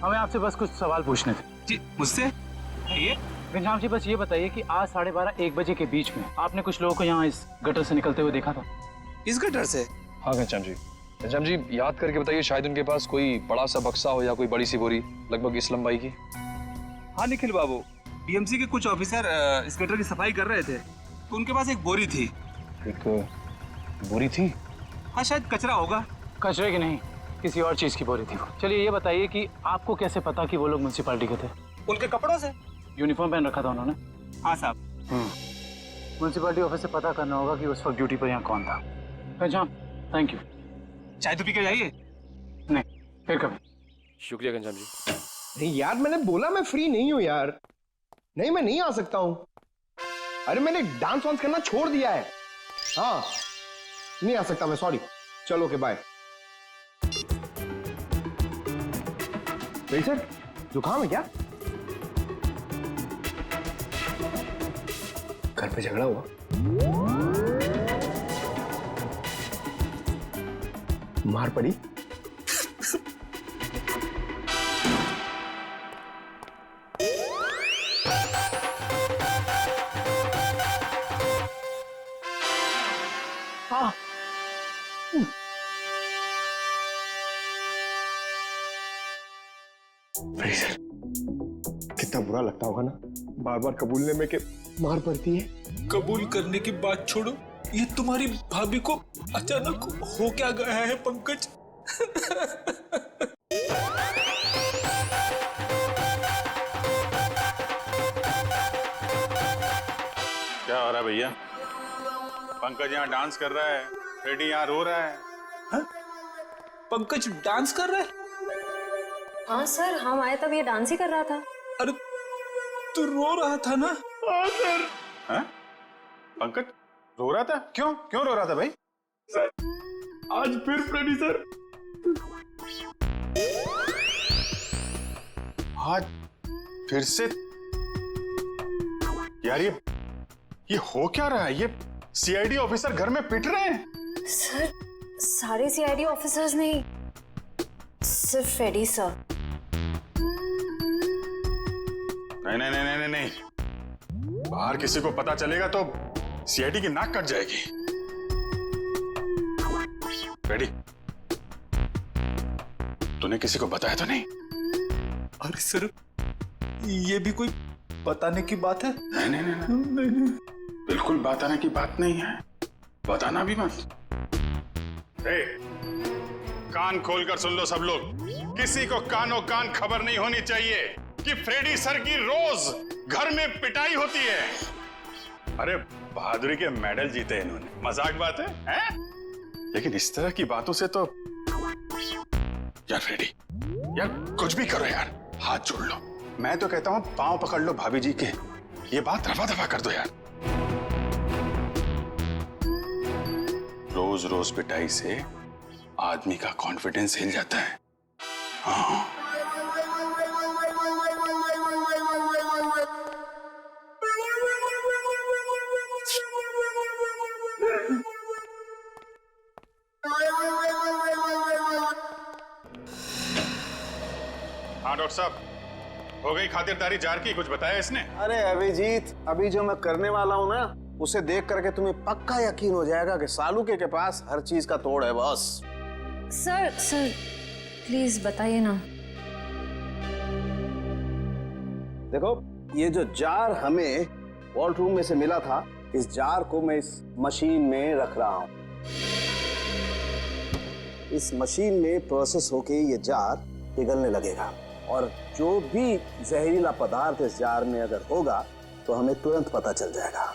हमें आपसे बस कुछ सवाल पूछने थे। जी मुझसे? आइए। घनश्याम जी, बस ये बताइए कि आज 12:30-1 बजे के बीच में आपने कुछ लोगों को यहाँ इस गटर से निकलते हुए देखा था? इस गटर से? हाँ घनश्याम जी। घनश्याम जी, याद करके बताइए, शायद उनके पास कोई बड़ा सा बक्सा हो या कोई बड़ी सी बोरी लगभग इस लंबाई की। हाँ निखिल बाबू, बीएमसी के कुछ ऑफिसर इस गटर की सफाई कर रहे थे, तो उनके पास एक बोरी थी। एक बोरी थी? हाँ शायद कचरा होगा। कचरे की नहीं, किसी और चीज की बोरी थी। चलिए ये बताइए कि आपको कैसे पता कि वो लोग म्युनिसिपैलिटी के थे? उनके कपड़ों से। यूनिफॉर्म पहन रखा था उन्होंने। हाँ साहब। म्युनिसिपैलिटी ऑफिस से पता करना होगा कि उस वक्त ड्यूटी पर यहाँ कौन था। अच्छा, थैंक यू। चाय तो पी के जाइए। नहीं, फिर कभी। शुक्रिया घनश्याम जी। नहीं यार, मैंने बोला मैं फ्री नहीं हूँ यार। नहीं, मैं नहीं आ सकता हूँ। अरे मैंने डांस वांस करना छोड़ दिया है। हाँ, नहीं आ सकता मैं, सॉरी। चलो ओके, बाय। सर, जुकाम है क्या? घर पे झगड़ा हुआ? मार पड़ी? हाँ। सर, कितना बुरा लगता होगा ना बार बार कबूलने में कि मार पड़ती है। कबूल करने की बात छोड़ो, ये तुम्हारी भाभी को अचानक हो क्या गया है पंकज? क्या हो रहा है भैया? पंकज यहाँ डांस कर रहा है, फ्रेडी यहाँ रो रहा है। हा? पंकज डांस कर रहा है? हाँ सर, हम आए तब ये डांस ही कर रहा था। अरे तू रो रहा था ना? हाँ सर। हाँ? पंकज रो रहा था? क्यों क्यों रो रहा था भाई? सर, आज फिर फ्रेडी सर। आज फिर से? यार ये हो क्या रहा है? ये सीआईडी ऑफिसर घर में पिट रहे हैं। सर, सारे सीआईडी ऑफिसर्स नहीं, सिर्फ फ्रेडी सर। नहीं, बाहर किसी को पता चलेगा तो सीआईडी की नाक कट जाएगी। फ्रेडी, तूने किसी को बताया तो नहीं? अरे सर, ये भी कोई बताने की बात है? नहीं, बिल्कुल बताने की बात नहीं है। बताना भी मत। कान खोलकर सुन लो सब लोग, किसी को कानों कान खबर नहीं होनी चाहिए कि फ्रेडी सर की रोज घर में पिटाई होती है। अरे बहादुरी के मेडल जीते इन्होंने, मजाक बात है, हैं? लेकिन इस तरह की बातों से तो यार फ्रेडी, यार कुछ भी करो यार, हाथ जोड़ लो। मैं तो कहता हूं पांव पकड़ लो भाभी जी के, ये बात रफा दफा कर दो यार। रोज रोज पिटाई से आदमी का कॉन्फिडेंस हिल जाता है। हाँ। डॉक्टर साहब, हो गई खातिरदारी जार की, कुछ बताया इसने? अरे अभिजीत, अभी जो मैं करने वाला हूँ ना, उसे देख करके तुम्हें पक्का यकीन हो जाएगा कि सालुके के पास हर चीज का तोड़ है बॉस। सर प्लीज बताइए ना। देखो, ये जो जार हमें वॉल्ट रूम में से मिला था, इस जार को मैं इस मशीन में रख रहा हूं। इस मशीन में प्रोसेस होके ये जार पिघलने लगेगा और जो भी जहरीला पदार्थ इस जार में अगर होगा तो हमें तुरंत पता चल जाएगा।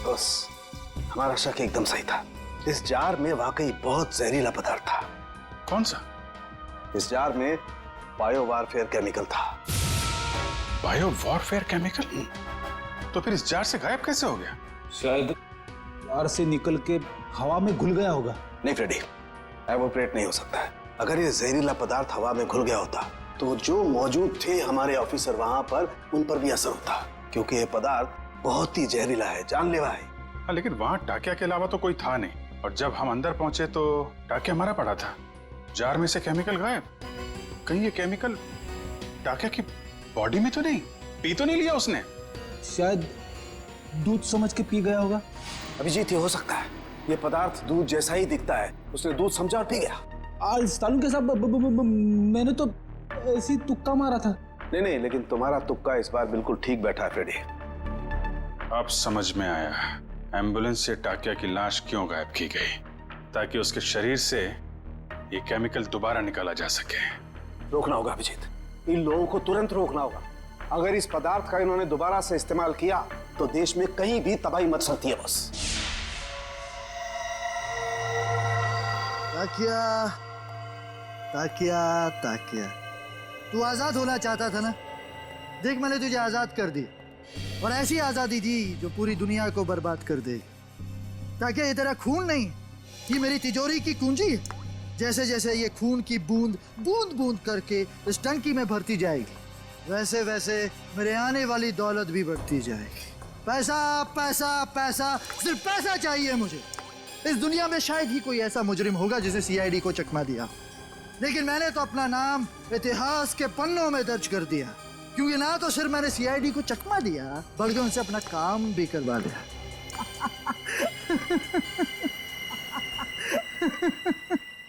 बस, हमारा शक एकदम सही था। इस जार में वाकई बहुत जहरीला पदार्थ था। कौन सा? इस जार में बायो वारफेयर केमिकल था। Bio warfare chemical? तो फिर इस जार से गायब कैसे हो गया? शायद जार से निकल के हवा में घुल गया होगा। नहीं फ्रेडी, एवोपरेट नहीं हो सकता है। अगर ये जहरीला पदार्थ हवा में घुल गया होता तो जो मौजूद थे हमारे ऑफिसर वहां पर, उन पर भी असर होता, क्योंकि ये पदार्थ बहुत ही जहरीला है, जानलेवा है। हाँ, लेकिन वहां टाकिया के अलावा तो कोई था नहीं, और जब हम अंदर पहुंचे तो टाकिया मरा पड़ा था। जार में से केमिकल गायब। कहीं ये केमिकल टाकिया की बॉडी में तो नहीं, पी तो नहीं लिया उसने? शायद दूध समझ के पी गया होगा। अभिजीत, ये हो सकता है। ये पदार्थ दूध जैसा ही दिखता है, उसने दूध समझा और पी गया। सालू के साथ मैंने तो ऐसी तुक्का मारा था। नहीं, लेकिन तुम्हारा तुक्का इस बार बिल्कुल ठीक बैठा है फ्रेडी। अब समझ में आया एम्बुलेंस से टाकिया की लाश क्यों गायब की गई, ताकि उसके शरीर से ये केमिकल दोबारा निकाला जा सके। रोकना होगा अभिजीत, इन लोगों को तुरंत रोकना होगा। अगर इस पदार्थ का इन्होंने दोबारा से इस्तेमाल किया तो देश में कहीं भी तबाही मच सकती है। बस ताकिया ताकिया ताकिया, तू आजाद होना चाहता था ना? देख, मैंने तुझे आजाद कर दी, और ऐसी आजादी दी जो पूरी दुनिया को बर्बाद कर दे। ताकि ये तेरा खून नहीं, ये मेरी तिजोरी की कुंजी है। जैसे जैसे ये खून की बूंद बूंद बूंद करके इस टंकी में भरती जाएगी, वैसे वैसे मेरे आने वाली दौलत भी बढ़ती जाएगी। पैसा पैसा पैसा, सिर्फ पैसा चाहिए मुझे। इस दुनिया में शायद ही कोई ऐसा मुजरिम होगा जिसे सीआईडी को चकमा दिया, लेकिन मैंने तो अपना नाम इतिहास के पन्नों में दर्ज कर दिया, क्योंकि ना तो सिर्फ मैंने सीआईडी को चकमा दिया, बल्कि उनसे अपना काम भी करवा लिया।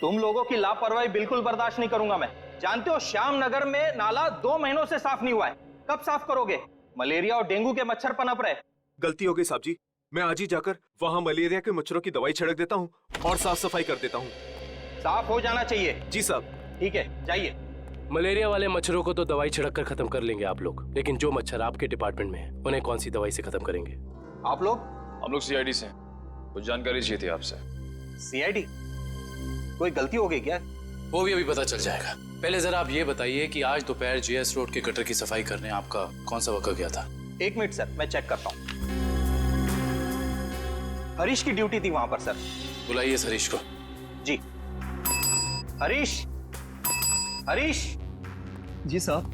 तुम लोगों की लापरवाही बिल्कुल बर्दाश्त नहीं करूंगा मैं। जानते हो, श्याम नगर में नाला 2 महीनों से साफ नहीं हुआ है। कब साफ करोगे? मलेरिया और डेंगू के मच्छर पनप रहे। गलती हो गई साहब जी, मैं आज ही जाकर वहाँ मलेरिया के मच्छरों की दवाई छिड़क देता हूँ और साफ सफाई कर देता हूँ। साफ हो जाना चाहिए। जी साहब। ठीक है, जाइए। मलेरिया वाले मच्छरों को तो दवाई छिड़क कर खत्म कर लेंगे आप लोग, लेकिन जो मच्छर आपके डिपार्टमेंट में है उन्हें कौन सी दवाई से खत्म करेंगे? आप लोग? हम लोग सीआईडी से कुछ जानकारी चाहिए थी आपसे। सीआईडी? कोई गलती हो गई क्या? वो भी अभी पता चल जाएगा। पहले जरा आप ये बताइए कि आज दोपहर जीएस रोड के गटर की सफाई करने आपका कौन सा वर्कर गया था? 1 मिनट सर, मैं चेक करता हूँ। हरीश की ड्यूटी थी वहां पर सर। बुलाइए इस हरीश को। जी। हरीश, हरीश। जी साहब।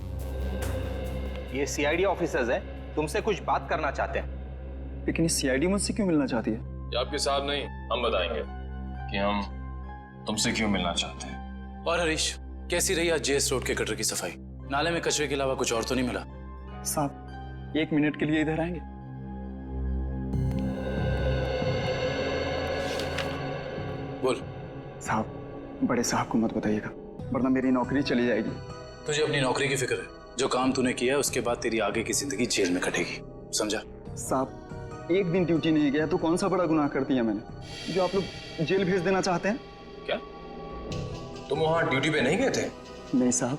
ये सीआईडी ऑफिसर्स हैं, तुमसे कुछ बात करना चाहते हैं। लेकिन ये सीआईडी मुझसे क्यों मिलना चाहती है? ये आपके साहब नहीं, हम बताएंगे कि हम तुमसे क्यों मिलना चाहते हैं। और हरीश, कैसी रही आज जेएस रोड के गटर की सफाई? नाले में कचरे के अलावा कुछ और तो नहीं मिला? साहब, 1 मिनट के लिए इधर आएंगे? बोल। साहब, बड़े साहब को मत बताइएगा, वरना मेरी नौकरी चली जाएगी। तुझे अपनी नौकरी की फिक्र है? जो काम तूने किया है उसके बाद तेरी आगे की जिंदगी जेल में कटेगी, समझा? साहब, 1 दिन ड्यूटी नहीं गया तो कौन सा बड़ा गुनाह कर दिया मैंने, जो आप लोग जेल भेज देना चाहते हैं? क्या तुम वहां ड्यूटी पे नहीं गए थे? नहीं साहब,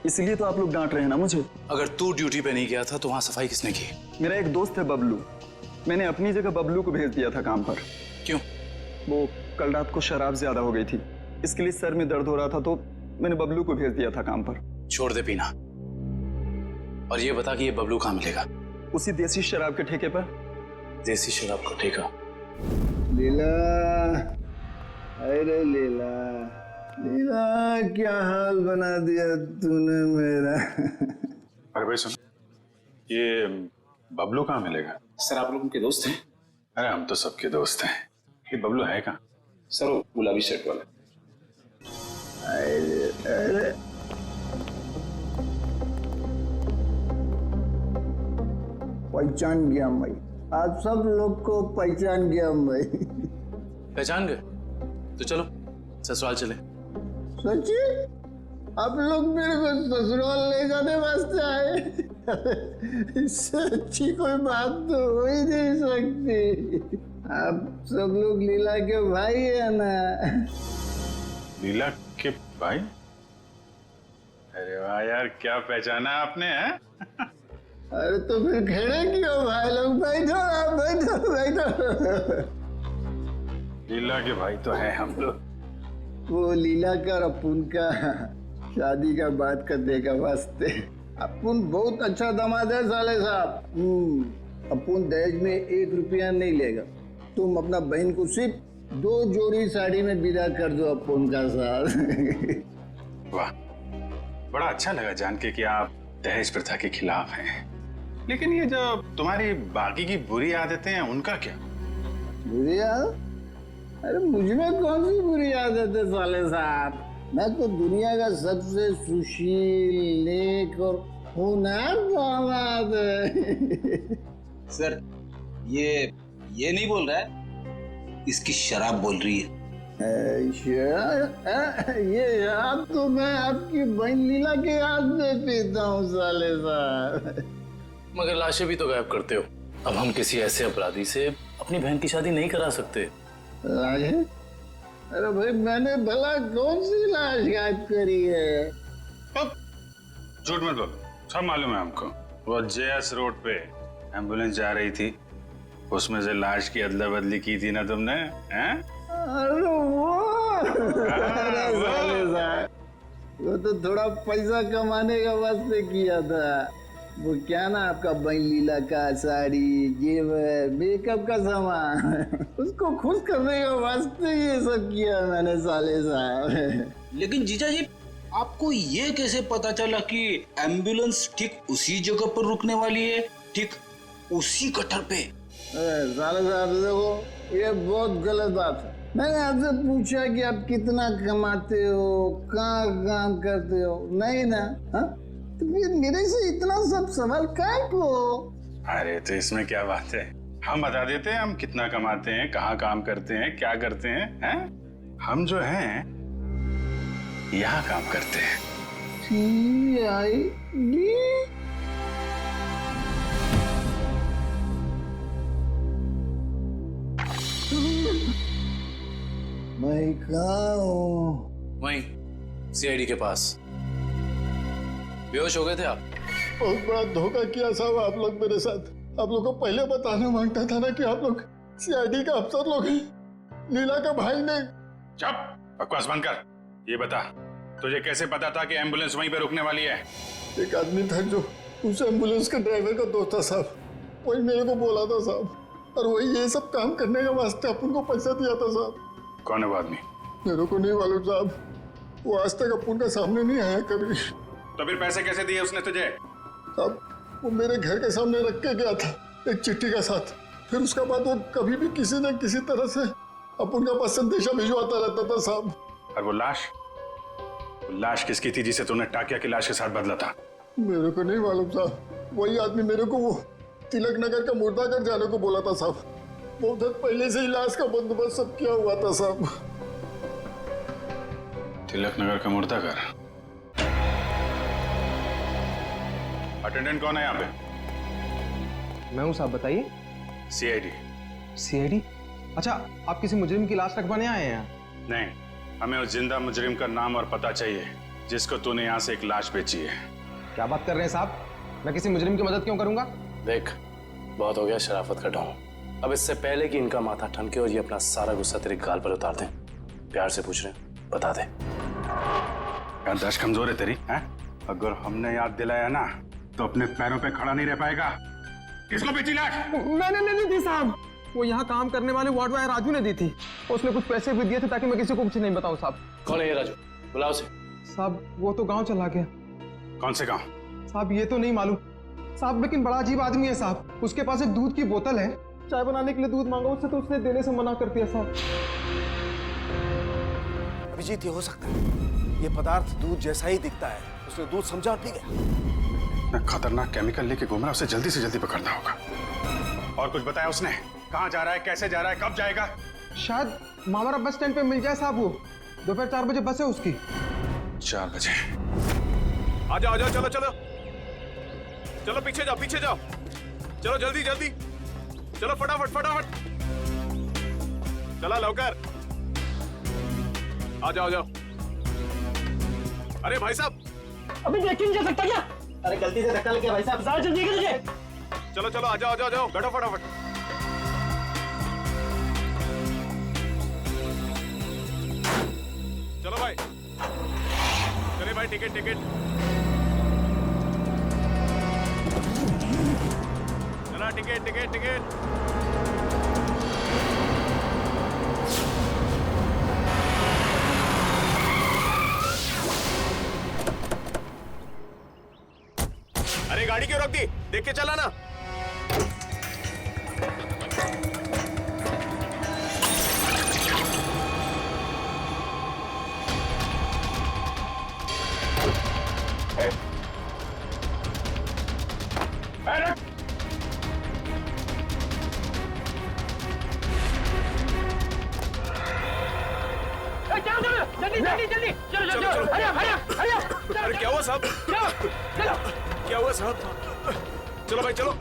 इसलिए तो आप लोग डांट रहे हैं ना मुझे। अगर तू ड्यूटी पे नहीं गया था तो वहां सफाई किसने की? मेरा एक दोस्त है बबलू, मैंने अपनी जगह बबलू को भेज दिया था काम पर। क्यों? वो कल रात को शराब ज्यादा हो गई थी, इसके लिए सर में दर्द हो रहा था, तो मैंने बबलू को भेज दिया था काम पर। छोड़ दे पीना और ये बता कि ये बबलू कहाँ मिलेगा? उसी देसी शराब के ठेके पर। देसी शराब का ठेका? लीला, अरे लीला, लीला क्या हाल बना दिया तूने मेरा। अरे भाई सुन, ये बबलू कहाँ मिलेगा? सर आप लोग उनके दोस्त हैं? अरे हम तो सबके दोस्त हैं। ये बबलू है कहाँ? सर वो गुलाबी शर्ट वाला। अरे पहचान गया मैं, आप सब लोग को पहचान गया मैं। पहचान गए? तो चलो ससुराल चले। सच्ची? आप लोग मेरे को ससुराल ले जाने वास्ते आए? इससे अच्छी कोई बात तो हो ही नहीं सकती। आप सब लोग लीला के भाई है ना? लीला के भाई? अरे वाह यार, क्या पहचाना आपने है? अरे तो फिर खड़े क्यों भाई लोग? बैठो आप, बैठो बैठो। लीला के भाई तो है हम लोग। वो लीला का और अपुन का शादी का बात करने का वास्ते। अपुन बहुत अच्छा दामाद है साले साहब। अपुन दहेज में 1 रुपया नहीं लेगा। तुम अपना बहन को सिर्फ 2 जोड़ी साड़ी में विदा कर दो अपुन का साथ। वाह, बड़ा अच्छा लगा जान के कि आप दहेज प्रथा के खिलाफ हैं। लेकिन ये जो तुम्हारी बाकी की बुरी आदतें हैं उनका क्या? बुरी आदत? अरे मुझमें कौन सी बुरी आदत है साले साहब? मैं तो दुनिया का सबसे सुशील, नेक और होनहार दामाद है। सर ये नहीं बोल रहा है, इसकी शराब बोल रही है। ये शराब तो मैं आपकी बहन लीला के हाथ में पीता हूँ साले साहब। मगर लाशें भी तो गायब करते हो। अब हम किसी ऐसे अपराधी से अपनी बहन की शादी नहीं करा सकते। लाशें? अरे भाई मैंने भला कौन सी लाश गायब करी है? अब झूठ मत बोलो, सब मालूम है हमको। वो जेएस रोड पे एम्बुलेंस जा रही थी, उसमें से लाश की अदला बदली की थी ना तुमने? हैं? अरे साले साहब, वो तो थोड़ा पैसा कमाने का वास्ते किया था। वो क्या ना आपका बहन लीला का साड़ी, जेवर, मेकअप का सामान, उसको खुश करने के वास्ते ये सब किया मैंने साले साहब। लेकिन जीजा जी, आपको ये कैसे पता चला कि एम्बुलेंस ठीक उसी जगह पर रुकने वाली है, ठीक उसी कटर पे? साले साहब देखो, ये बहुत गलत बात है। मैंने आपसे पूछा कि आप कितना कमाते हो, कहाँ काम करते हो, नहीं ना? हा? तो फिर मेरे से इतना सब सवाल काहे को? अरे तो इसमें क्या बात है, हम बता देते हैं हम कितना कमाते हैं, कहाँ काम करते हैं, क्या करते हैं? हम जो हैं यहाँ काम करते हैं। CID? मैं कहाँ हूँ? वहीं सीआईडी के पास। बेहोश हो गए थे आप? बहुत बड़ा धोखा किया साहब आप लोग मेरे साथ। आप लोग को पहले बताना मांगता था ना कि आप लोग सीआईडी का अफसर लोग हैं। लीला का भाई ने। चुप, बकवास बंद कर। ये बता, तुझे कैसे पता था कि एम्बुलेंस वहीं पे रुकने वाली है? एक आदमी था जो उस एम्बुलेंस के ड्राइवर का दोस्त था साहब, वही मेरे को बोला था साहब, और वही ये सब काम करने के वास्ते अपन को पैसा दिया था साहब। कौन है वो आदमी? मेरे को नहीं मालूम साहब, वो आज तक अपन का सामने नहीं आया कभी। तो फिर पैसे कैसे दिए उसने तुझे? साहब वो मेरे घर के सामने रख के गया था एक चिट्ठी का साथ। फिर उसके बाद वो कभी भी किसी न किसी तरह से अपन का पास संदेशा भिजवाता रहता था साहब। और वो लाश किसकी थी जिसे तूने टाकिया की लाश के साथ बदला था? मेरे को नहीं मालूम साहब, वही आदमी मेरे को वो तिलक नगर का मुर्दाघर जाने को बोला था साहब। बहुत दिन पहले से ही लाश का बंदोबस्त सब किया हुआ था साहब। तिलक नगर का मुर्दाघर? अटेंडेंट कौन है यहाँ पे? मैं हूँ साहब, बताइए। सीआईडी। सीआईडी? अच्छा, आप किसी मुजरिम की लाश रखवाने आए हैं यहाँ? नहीं, हमें उस जिंदा मुजरिम का नाम और पता चाहिए जिसको तूने यहाँ से एक लाश बेची है। क्या बात कर रहे हैं साहब, मैं किसी मुजरिम की मदद क्यों करूंगा? देख, बहुत हो गया शराफत का ढोंग। अब इससे पहले कि इनका माथा ठनके और ये अपना सारा गुस्सा तेरे गाल पर उतार दें, प्यार से पूछ रहे हैं, बता दे। याददाश्त कमजोर है तेरी, हैं? अगर हमने याद दिलाया ना तो अपने पैरों पे खड़ा नहीं रह पाएगा। किसको बेची लाश? मैंने नहीं दी साहब, वो यहाँ काम करने वाले वार्ड बॉय राजू ने दी थी। उसने कुछ पैसे भी दिए थे ताकि मैं किसी को कुछ नहीं बताऊं साहब। कौन है ये राजू? बुलाओ उसे। साहब वो तो गांव चला गया। कौन से गांव? साहब ये तो नहीं मालूम साहब, लेकिन बड़ा अजीब आदमी है साहब। उसके पास एक दूध की बोतल है, चाय बनाने के लिए दूध मांगा उससे तो उसने देने से मना कर दिया साहब। अभिजीत, ये हो सकता है ये पदार्थ दूध जैसा ही दिखता है, उसने दूध समझा और पी गया। खतरनाक केमिकल लेके घूम रहा, उसे जल्दी से जल्दी पकड़ना होगा। और कुछ बताया उसने? कहाँ जा रहा है, कैसे जा रहा है, कब जाएगा? शायद मामारा बस स्टैंड पे मिल जाए साहब। वो दोपहर 4 बजे बस है उसकी। 4 बजे? आ जाओ चलो चलो चलो, पीछे जाओ पीछे जाओ, चलो जल्दी जल्दी चलो, फटाफट फटाफट चला लवकर, आ जाओ। अरे भाई साहब, अभी देख नहीं जा सकता क्या? अरे गलती से धक्का लग गया भाई साहब, ज्यादा जल्दी है तुझे। चलो चलो आ जाओ बैठो फटाफट। चलो भाई, चलिए भाई, टिकट चला, टिकट। अरे गाड़ी क्यों रोक दी? देख के चला ना। जल्दी चलो। अरे क्या हुआ साहब? क्या हुआ साहब? चलो भाई चलो।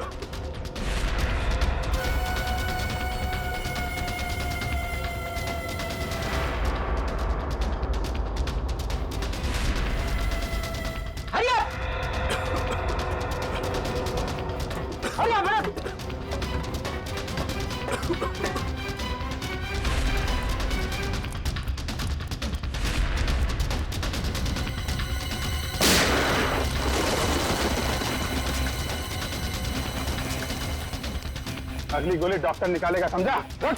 अगली गोली डॉक्टर निकालेगा, समझा? रुक!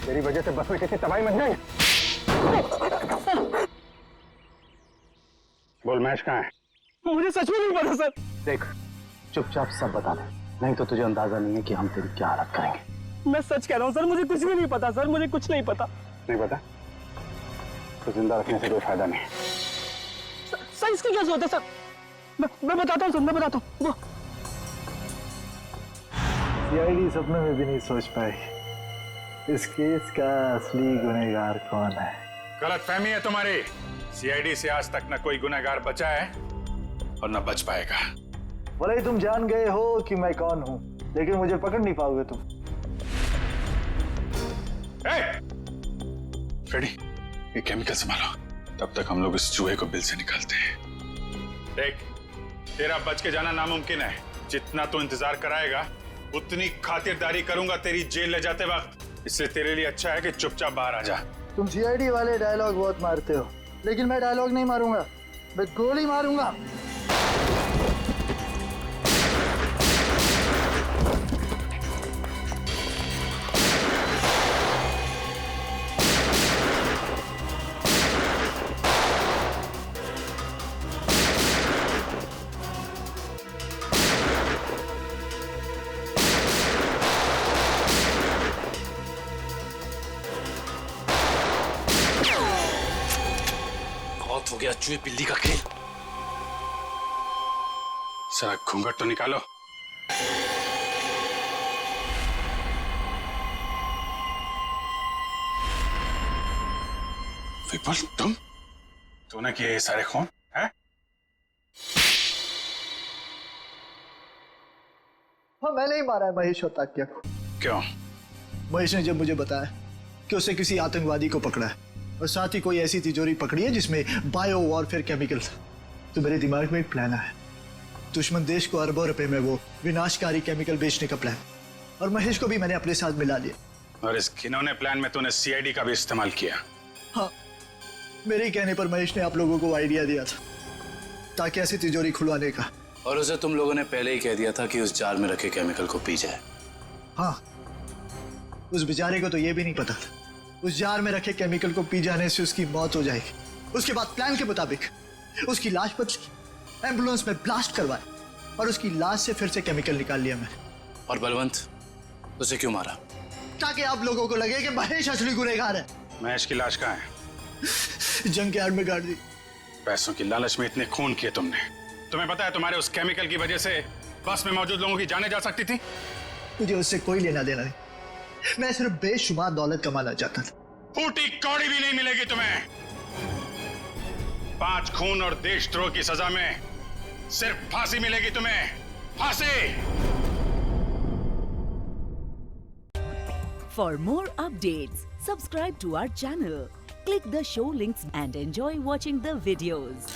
तेरी वजह से बस में कितनी तबाही मच गई। बोल, महेश कहाँ है? मुझे सच में नहीं पता सर। देख, चुपचाप सब बता दे, नहीं तो तुझे अंदाजा नहीं है कि हम तेरी क्या हालत करेंगे। मैं सच कह रहा हूँ सर, मुझे कुछ भी नहीं पता सर, मुझे कुछ नहीं पता। नहीं पता तो जिंदा रखने से कोई फायदा नहीं। सर इसकी क्या जरूरत है सर? मैं बताता हूँ सर, मैं बताता हूँ। सीआईडी सपने में भी नहीं सोच पाई इस केस का असली गुनहगार कौन है। गलतफहमी है तुम्हारी। सीआईडी से आज तक न कोई गुनहगार बचा है और न बच पाएगा। भले ही तुम जान गए हो कि मैं कौन हूं, लेकिन मुझे पकड़ नहीं पाओगे तुम। फ्रेडी, ये केमिकल संभालो, तब तक हम लोग इस चूहे को बिल से निकालते हैं। देख, तेरा बच के जाना नामुमकिन है। जितना तू इंतजार कराएगा उतनी खातिरदारी करूंगा तेरी जेल ले जाते वक्त। इसलिए तेरे लिए अच्छा है कि चुपचाप बाहर आ जा। तुम सीआईडी वाले डायलॉग बहुत मारते हो, लेकिन मैं डायलॉग नहीं मारूंगा, मैं गोली मारूंगा। हो गया चूहे बिल्ली का खेल। सारा घूंघट तो निकालो। विपुल, तूने किए ये सारे खून है? हाँ, मैंने ही मारा है महेश और ताकिया को। क्यों? महेश ने जब मुझे बताया कि उसे किसी आतंकवादी को पकड़ा है और साथ ही कोई ऐसी तिजोरी पकड़ी है जिसमें बायो वॉरफेयर केमिकल था, तो मेरे दिमाग में एक प्लान आया। दुश्मन देश को अरबों रुपए में वो विनाशकारी केमिकल बेचने का प्लान। और महेश को भी मैंने अपने साथ मिला लिया। और इस घिनौने प्लान में तूने सीआईडी का भी इस्तेमाल किया। हाँ, मेरे ही कहने पर महेश ने आप लोगों को आइडिया दिया था ताकि ऐसी तिजोरी खुलवाने का। और उसे तुम लोगों ने पहले ही कह दिया था कि उस जार में रखे केमिकल को पी जाए। हाँ, उस बेचारे को तो ये भी नहीं पता था उस जार में रखे केमिकल को पी जाने से उसकी मौत हो जाएगी। उसके बाद प्लान के मुताबिक उसकी लाश बदली, एम्बुलेंस में ब्लास्ट करवाया और उसकी लाश से फिर से केमिकल निकाल लिया मैंने। और बलवंत, उसे क्यों मारा? ताकि आप लोगों को लगे कि महेश असली गुनहगार है। महेश की लाश कहाँ है? जंग के आड़ में गाड़ दी। पैसों की लालच में इतने खून किए तुमने। तुम्हें पता है तुम्हारे उस केमिकल की वजह से बस में मौजूद लोगों की जाने जा सकती थी। मुझे उससे कोई लेना देना नहीं, मैं सिर्फ बेशुमार दौलत कमाना चाहता था। फूटी कौड़ी भी नहीं मिलेगी तुम्हें। 5 खून और देशद्रोह की सजा में सिर्फ फांसी मिलेगी तुम्हें, फांसी। For more updates, subscribe to our channel, click the show links and enjoy watching the videos.